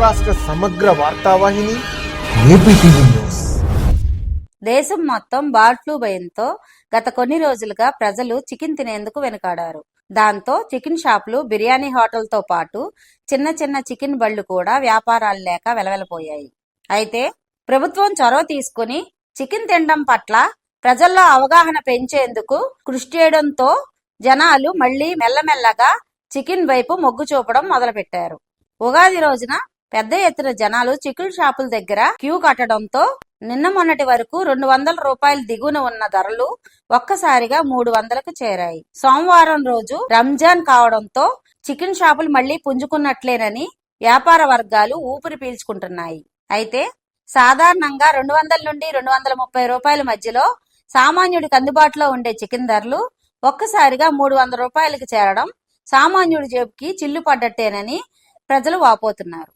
రాష్ట్ర సమగ్ర వార్తావాహిని AP TV news. దేశం మొత్తం బర్డ్ ఫ్లూ భయంతో గత కొన్ని రోజులుగా ప్రజలు చికెన్ తినేందుకు వెనుకాడారు. దాంతో చికెన్ షాపులు, బిర్యానీ హోటల్తో పాటు చిన్న చిన్న చికెన్ బళ్లు కూడా వ్యాపారాలు లేక వెలవెలపోయాయి. అయితే ప్రభుత్వం చొరవ తీసుకుని చికెన్ తినడం పట్ల ప్రజల్లో అవగాహన పెంచేందుకు కృషి చేయడంతో జనాలు మళ్లీ మెల్లమెల్లగా చికెన్ వైపు మొగ్గు చూపడం మొదలుపెట్టారు. ఉగాది రోజున పెద్ద ఎత్తున జనాలు చికెన్ షాపుల దగ్గర క్యూ కట్టడంతో నిన్న మొన్నటి వరకు 200 రూపాయల దిగువన ఉన్న ధరలు ఒక్కసారిగా 300కు చేరాయి. సోమవారం రోజు రంజాన్ కావడంతో చికెన్ షాపులు మళ్లీ పుంజుకున్నట్లేనని వ్యాపార వర్గాలు ఊపిరి పీల్చుకుంటున్నాయి. అయితే సాధారణంగా 200 నుండి 230 రూపాయల మధ్యలో సామాన్యుడికి అందుబాటులో ఉండే చికెన్ ధరలు ఒక్కసారిగా 300 రూపాయలకు చేరడం సామాన్యుడి జేబుకి చిల్లు పడ్డట్టేనని ప్రజలు వాపోతున్నారు.